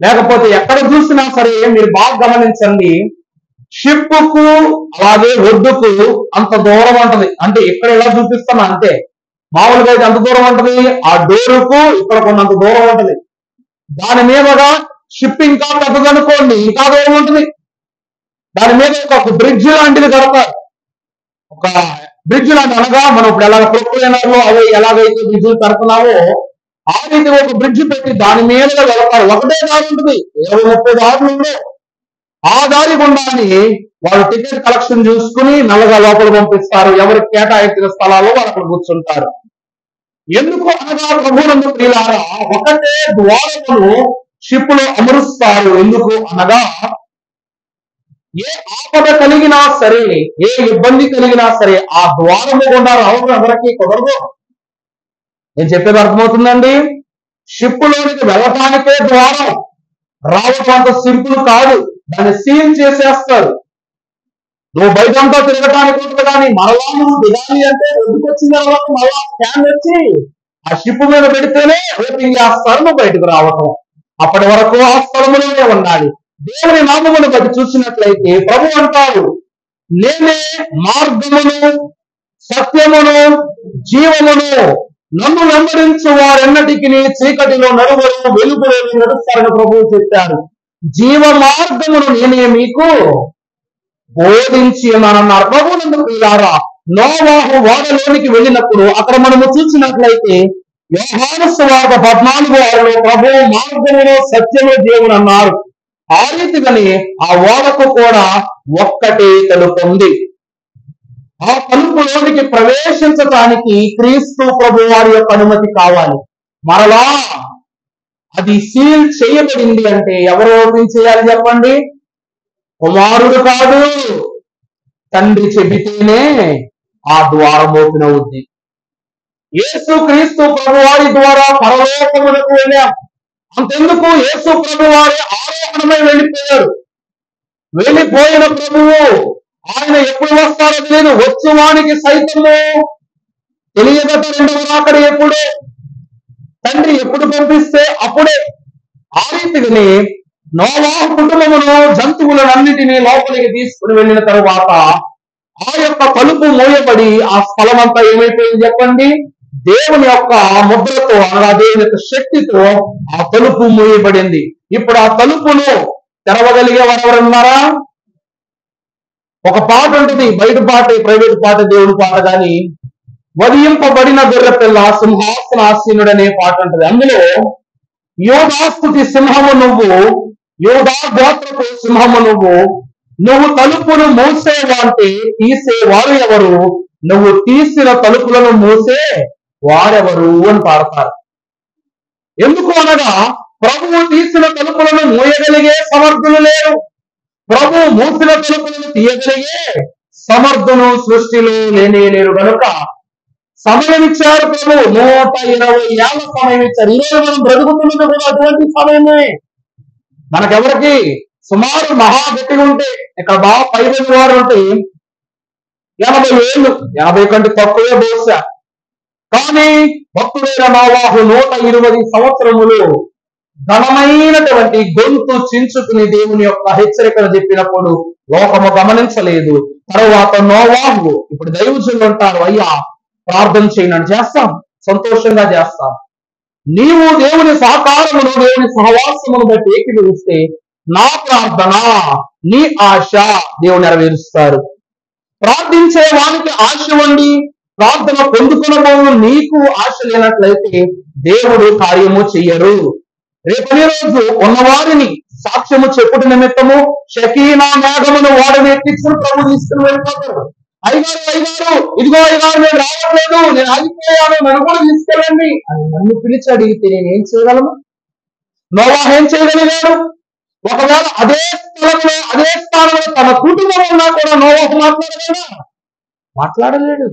A: లేకపోతే ఎక్కడ చూసినా సరే మీరు బాగా గమనించండి, షిప్కు అలాగే ఒడ్డుకు అంత దూరం ఉంటుంది. అంటే ఇక్కడ ఎలా చూపిస్తాను అంతే, మామూలుగా అయితే ఎంత దూరం ఉంటుంది, ఆ డోరుకు ఇక్కడ కొన్నంత దూరం ఉంటుంది. దాని మీదగా షిప్ ఇంకా పెద్దదనుకోండి, ఇంకా దూరం ఉంటుంది. దాని మీద ఒక బ్రిడ్జ్ లాంటిది కడతారు. ఒక బ్రిడ్జ్ లాంటి అనగా మనం ఇప్పుడు ఎలాగ ప్రొక్లైనర్లో అవి ఎలాగైతే బ్రిడ్జ్లు కడుతున్నామో ఆ రీతి ఒక బ్రిడ్జ్ పెట్టి దాని మీదగా వెళతారు. ఒకటే దారి ఉంటుంది, 20-30 దారులు. ఆ దారి గుండాన్ని వాళ్ళు టికెట్ కలెక్షన్ చూసుకుని నల్లగా లోపల పంపిస్తారు. ఎవరికి కేటాయించిన స్థలాల్లో వాళ్ళు కూర్చుంటారు. ఎందుకు అనగా ప్రభువునందు ప్రియులారా, ఒకటే ద్వారమును షిప్పులో అమరుస్తారు. ఎందుకు అనగా ఏ ఆపద కలిగినా సరే, ఏ ఇబ్బంది కలిగినా సరే ఆ ద్వారము గుండా రావడం ఎవరికి కుదరదు. నేను చెప్పేది అర్థమవుతుందండి. షిప్పులోనికి వెళ్ళటానికే ద్వారం, రావటం అంత సింపుల్ కాదు. దాన్ని సీల్ చేసేస్తారు. నువ్వు బయటంతా తిరగటానికి ఉంటుంది, కానీ మరలా నువ్వు దిగాలి అంటే ఎందుకు వచ్చిన తర్వాత మళ్ళా స్కాన్ వచ్చి ఆ షిప్ మీద పెడితేనే ఓపెన్ చేస్తారు నువ్వు బయటకు రావటం. అప్పటి వరకు ఆ స్థలములోనే ఉండాలి. దేవుని నామమును బట్టి చూసినట్లయితే ప్రభు అంటారు, నేనే మార్గమును సత్యమును జీవమును, నన్ను వెంబడించు వారెన్నటికి చీకటిలో నడువరు, వెలుగులో నడుస్తారని ప్రభువు చెప్పారు. జీవ మార్గమును నేనే మీకు బోధించి ఉన్నానన్నారు. ప్రభువునందు ప్రియులారా, నోవాహు ఓడలోనికి వెళ్ళినప్పుడు అక్కడ మనము చూసినట్లయితే యోహాను సువార్త 14:6 ప్రభువు మార్గమును సత్యము దేవుని అన్నారు. ఆ రీతిగానే ఆ ఓడకు కూడా ఒక్కటే తలుపు ఉంది. ఆ తలుపులోనికి ప్రవేశించటానికి క్రీస్తు ప్రభు వారి యొక్క అనుమతి కావాలి. మరలా అది సీల్ చేయబడింది అంటే ఎవరు ఓపెన్ చేయాలి చెప్పండి? కుమారుడు కాదు, తండ్రి చెబితేనే ఆ ద్వారం ఓపెన్ అవుద్ది. యేసు క్రీస్తు ప్రభు వారి ద్వారా పరలోకమునకు వెళ్ళాం. అంతెందుకు, యేసు ప్రభు వారి ఆరోహణమై వెళ్ళిపోయాడు. వెళ్ళిపోయిన ప్రభువు ఆయన ఎప్పుడు వస్తారో తెలియదు, వచ్చువానికి సైతము తెలియదట రెండవ రాకడ ఎప్పుడు, తండ్రి ఎప్పుడు పంపిస్తే అప్పుడే. ఆ రీతిగానే నోవాహు కుటుంబమును జంతువులన్నిటినీ లోపలికి తీసుకుని వెళ్ళిన తరువాత ఆ యొక్క తలుపు మూయబడి ఆ స్థలం అంతా ఏమైపోయింది చెప్పండి? దేవుని యొక్క ముద్రతో అనగా దేవుని యొక్క శక్తితో ఆ తలుపు మూయబడింది. ఇప్పుడు ఆ తలుపును తెరవగలిగే వారు ఎవరున్నారా? ఒక పాట ఉంటుంది, బయట పాట, ప్రైవేట్ పాట, దేవుడి పాట, కానీ వధింపబడిన గొర్రె పిల్ల సింహాసనాసీనుడు అనే పాట ఉంటుంది. అందులో యోధాస్తుతి సింహము నువ్వు, యోధా గోత్రపు సింహము నువ్వు, నువ్వు తలుపును మూసేవా అంటే తీసేవారు ఎవరు, నువ్వు తీసిన తలుపులను మూసే వారెవరు అని పాడతారు. ఎందుకు అనగా ప్రభువు తీసిన తలుపులను మూయగలిగే సమర్థులు లేరు, ప్రభువు మూసిన తలుపులను తీయగలిగే సమర్థులు సృష్టిలో లేనే లేరు. కనుక సమయం ఇచ్చారు ప్రభు, 120 ఏళ్ల సమయం ఇచ్చారు. ఈరోజు మనం బ్రతుకుతున్నది కూడా అటువంటి సమయమే. మనకెవరికి సుమారు మహా గట్టిగా ఉంటే, ఇక్కడ బాగా పైబడిన వారు ఉంటే 80 ఏళ్ళు, 80 కంటే తక్కువే బహుశా. కానీ భక్తుడైన నోవాహు 120 సంవత్సరములు ఘనమైనటువంటి గొంతు చించుకుని దేవుని యొక్క హెచ్చరికలు చెప్పినప్పుడు లోకము గమనించలేదు. తరువాత నోవాహు, ఇప్పుడు దైవజనులు అంటారు, అయ్యా ప్రార్థన చేయనని చేస్తాం, సంతోషంగా చేస్తాం. నీవు దేవుని సహకారమును దేవుని సహవాసమును బట్టి ఏకీభవిస్తే నా ప్రార్థన నీ ఆశ దేవుడు నెరవేరుస్తారు. ప్రార్థించే వానికి ఆశ ఉండి ప్రార్థన పొందుకున్న నీకు ఆశ లేనట్లయితే దేవుడు కార్యము చెయ్యరు. రేపటి రోజు ఉన్నవారిని సాక్ష్యము చెప్పుడు నిమిత్తము షకీనా మేఘమును వాడని ఎక్కించుకుని ప్రభు తీసుకుని వెళ్ళిపోతారు. అయ్యగారు ఇదిగో అయ్యగారు నేను రావట్లేదు, నేను ఆగిపోయాను, నన్ను కూడా తీసుకెళ్ళండి అని నన్ను పిలిచి అడిగితే నేనేం చేయగలను? నోవాహు ఏం చేయగలిగాడు? ఒకవేళ అదే స్థలంలో అదే స్థానంలో తన కుటుంబం ఉన్నా కూడా నోవాహు మాట్లాడలేదా? మాట్లాడలేడు.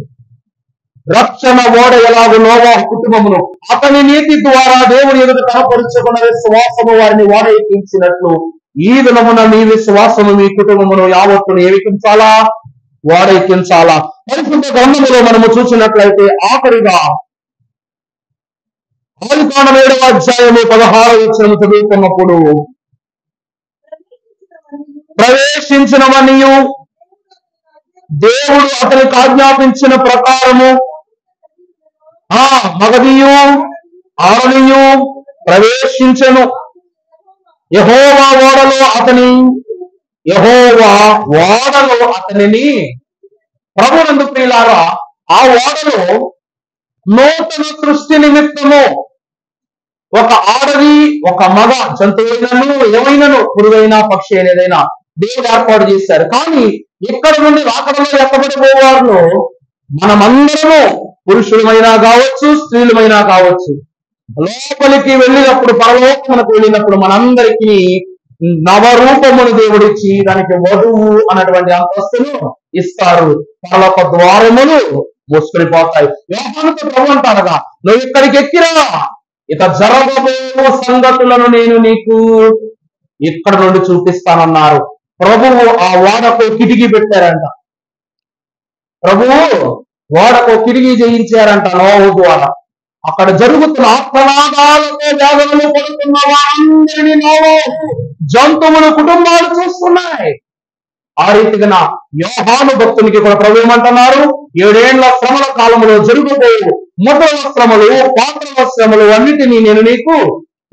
A: రక్షణ ఓడ ఎలాగో నోవాహు కుటుంబమును అతని నీతి ద్వారా దేవుని ఎదుట కనపరుచుకున్న విశ్వాసము వారిని ఓడ ఎక్కించినట్లు ఈ దినమున మీ విశ్వాసము మీ కుటుంబమును యావత్తును ఎక్కించాలా, ఓడ ఎక్కించాలా. పరిశుద్ధ గ్రంథములో మనము చూసినట్లయితే ఆఖరిగా ఆదికాండం 7వ అధ్యాయము 16వ వచనము చదువుతున్నప్పుడు, ప్రవేశించినవనియు దేవుడు అతనికి ఆజ్ఞాపించిన ప్రకారము ఆ మగధియు ఆరనియు ప్రవేశించెను. యెహోవా ఓడలో అతనిని ప్రభునందు ప్రియులారా, ఆ ఓడలో నూతన సృష్టి నిమిత్తము ఒక ఆడది ఒక మగ జంతువులైనను ఏమైనను పురుగైనా పక్షి అయిన ఏదైనా దేవుడు ఏర్పాటు చేశారు. కానీ ఇక్కడ నుండి రాకడలో ఎక్కబడిపోవారిలో మనమందరము పురుషులమైనా కావచ్చు, స్త్రీలమైనా కావచ్చు, లోపలికి వెళ్ళినప్పుడు, పరలోకమునకు వెళ్ళినప్పుడు మనందరికీ నవరూపమును దేవుడిచ్చి దానికి వధువు అన్నటువంటి అంతస్తును ఇస్తారు. పరలోక ద్వారములు మూసుకుపోతాయి. యోహానుతో ప్రభు అంటారుగా, నువ్వు ఇక్కడికి ఎక్కిరా, ఇక జరగబో సంగతులను నేను నీకు ఇక్కడ నుండి చూపిస్తానన్నారు. ప్రభువు ఆ ఓడకు కిటికీ పెట్టారంట. ప్రభువు ఓడకు కిటికీ చేయించారంట నోవహు ద్వారా. అక్కడ జరుగుతున్న ఆత్మనాదాలతో వేదనలు పడుతున్న వారందరినీ నోవహు జంతువులు కుటుంబాలు చూస్తున్నాయి. ఆ రీతిగా యోహాను భక్తునికి కూడా ప్రభు ఏమంటున్నారు, 7 ఏళ్ల శ్రమల కాలంలో జరుగుబోవు ముద్రల శ్రమలు, పాత్రల శ్రమలు అన్నిటినీ నేను నీకు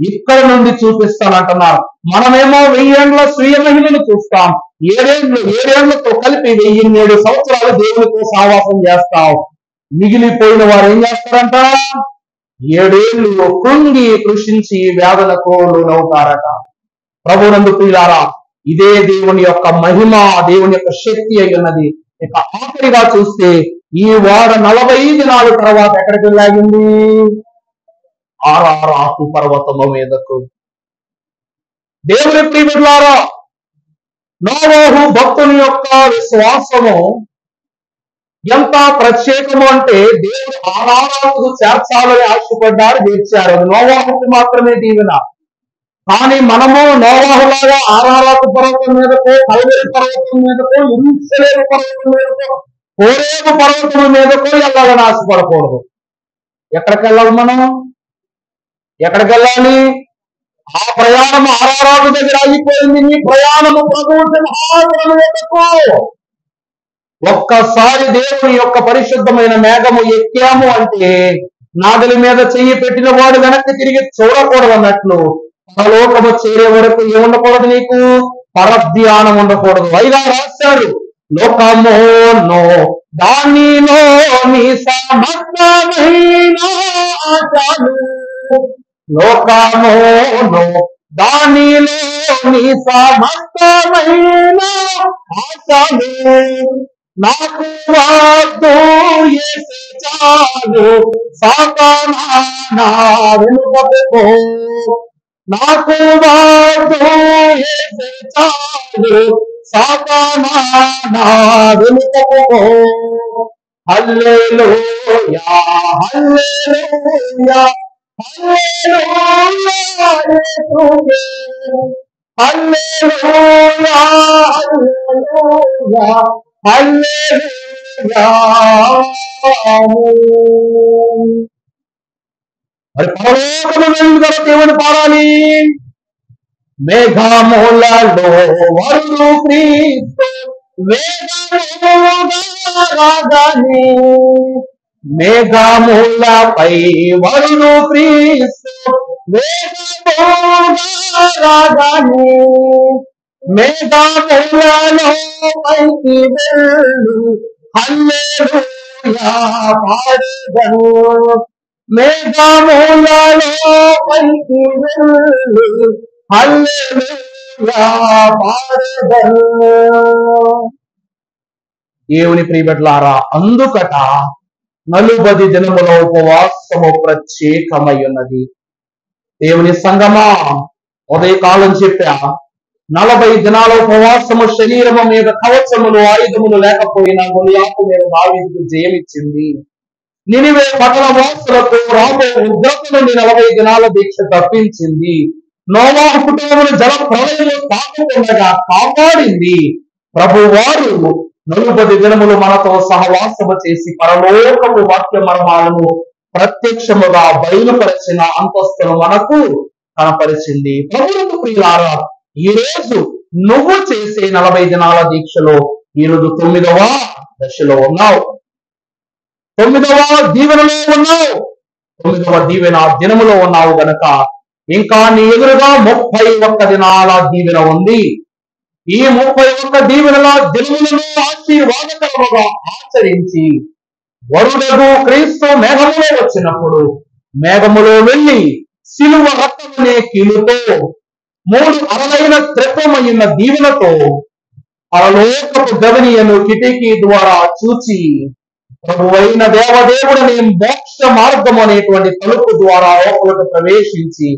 A: ఇక్కడ నుండి చూపిస్తానంటున్నారు. మనమేమో 1000 ఏళ్ల స్వీయ మహిమను చూస్తాం. 7 ఏళ్లతో కలిపి 1007 సంవత్సరాలు దేవునితో సావాసం చేస్తాం. మిగిలిపోయిన వారు ఏం చేస్తారంట? 7 ఏళ్ళు కృంగి కృషించి వేదనకు లోనవుతారట. ప్రభునందు ప్రియులారా, ఇదే దేవుని యొక్క మహిమ, దేవుని యొక్క శక్తి అయి ఉన్నది. ఇక ఆఖరిగా చూస్తే ఈ వాడ 40 దినాల తర్వాత ఎక్కడికి వెళ్ళాగింది? ఆరారాకు పర్వతము మీదకు. దేవుని ప్రియులారా, నోవహు భక్తుని యొక్క విశ్వాసము ఎంత ప్రత్యేకము అంటే, దేవుడు ఆరారాకు చేర్చాలని ఆశపడ్డారు, చేర్చారు. అది నోవహుకు మాత్రమే దీవెన. కానీ మనము నోవహులాగా ఆరారాకు పర్వతం మీదకో, కల్వరి పర్వతం మీదకో, యెరూషలేము పర్వతం మీదకో, హోరేబు పర్వతం మీదకో వెళ్ళాలని ఆశపడకూడదు. ఎక్కడికి వెళ్ళాలి మనం? ఎక్కడికి వెళ్ళాలి? ఆ ప్రయాణం ఆరారాకు దగ్గర ఆగిపోయింది. నీ ప్రయాణము ప్రభువు సింహాసనం మీదకు. ఒక్కసారి దేవుని యొక్క పరిశుద్ధమైన మేఘము ఎక్కాము అంటే నాగలి మీద చెయ్యి పెట్టిన వాడు వెనక్కి తిరిగి చూడకూడదు అన్నట్లు, పరలోకము చేరే వరకు ఏముండకూడదు? నీకు పరధ్యానం ఉండకూడదు. అయినా రాశారు, లోకమోనో దానిలో నీ సమస్తమైన ఆశలు, లోకమోనో దానిలో నీ సమస్తమైన ఆశలు, నాకు వద్దు యేసు చాలు, సాతానా నా వెనుకకు పో. నాకు వద్దు యేసు చాలు, సాతానా నా వెనుకకు పో. హల్లెలూయా హల్లెలూయా హల్లెలూయా యేసువే, హల్లెలూయా హల్లెలూయా హల్లెలూయా. మరి పరలోకము వెళ్ళిన తర్వాత ఏమని పాడాలి? మేఘములలో వరుడు క్రీస్తు వేగముగా రాగానే, మేఘములపై వరుడు క్రీస్తు వేగముగా రాగానే, మేఘములలో పైకి వెళ్ళు హల్లెలూయా పాడెదను, మేఘములలో పైకి వెళ్ళు హల్లెలూయా పాడెదను. దేవుని ప్రియబిడ్డలారా, అందుకట 40 దినముల ఉపవాసము ప్రత్యేకమై ఉన్నది. దేవుని సంగమా, ఉదయకాలం చెప్పా, 40 దినాల ఉపవాసము శరీరము మీద కవచములు ఆయుధములు లేకపోయినా గొలియాతు మీద దావీదుకు జయమిచ్చింది. నినివే పట్టణ వాసులకు రాబో ఉగ్రత నుండి 40 దినాల దీక్ష తప్పించింది. నోవాహు కుటుంబమును జల ప్రళయంలో తాకకుండా కాపాడింది. ప్రభువారు 40 దినములు మనతో సహవాసము చేసి పరలోకపు వాక్య మర్మాలను ప్రత్యక్షముగా బయలుపరిచిన అంతస్తును మనకు కనపరిచింది. ప్రభువుకు ప్రియులారా, ఈ రోజు నువ్వు చేసే 40 దినాల దీక్షలో ఈరోజు 9వ దశలో ఉన్నావు. 9వ దీవెనలో ఉన్నావు. 9వ దీవెన దినములో ఉన్నావు గనక ఇంకా నీ ఎదురుగా 31 దినాల దీవెన ఉంది. ఈ 31 దీవెనల దినములను ఆశీర్వాదకరముగా ఆచరించి వరుడగు క్రీస్తు మేఘములో వచ్చినప్పుడు మేఘములో వెళ్ళి సిలువ రక్తమనే కీలుతో 3 అరలైన త్రిత్వమైన దీవెనతో పరలోకపు గగనీయను కిటికీ ద్వారా చూచి ప్రభువైన దేవదేవుడని మోక్ష మార్గం అనేటువంటి తలుపు ద్వారా లోపలకు ప్రవేశించి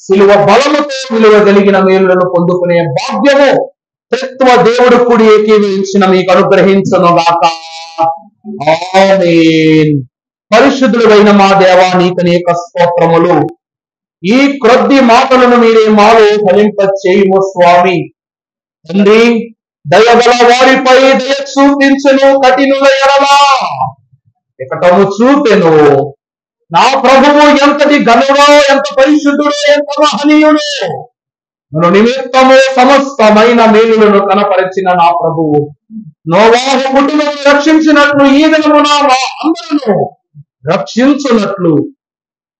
A: సిలువ బలముతో విలువ కలిగిన మేలులను పొందుకునే భాగ్యము త్రిత్వ దేవుడు కూడి ఏకీవించిన మీకు అనుగ్రహించును గాక. ఆమేన్. పరిశుద్ధుడైన మా దేవా నీకు అనేక స్తోత్రములు. ఈ క్రొద్ది మాటలను మీరే మాలో ఫలింప చేయుము స్వామి. తండ్రి, దయగల వారిపై దయ చూపించును, కఠినుల ఎడలా ఇకటము చూపెను. నా ప్రభువు ఎంతటి ఘనుడో, ఎంత పరిశుద్ధుడో, ఎంత మహనీయుడో, మన నిమిత్తము సమస్తమైన మేలులను కనపరిచిన నా ప్రభువు నోవాహు కుటుంబం రక్షించినట్లు ఈ దినమున మా అందరూ రక్షించున్నట్లు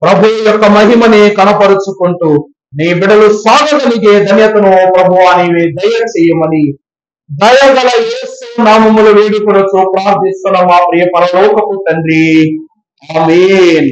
A: ప్రభు యొక్క మహిమని కనపరుచుకుంటూ నీ బిడలు సాగగలిగే ధన్యతను ప్రభు నీవే దయ చేయమని దయగల యేసు నామములు వేడుకొనుచు ప్రార్థిస్తున్న మా ప్రియ పరలోకపు తండ్రి. ఆమేన్.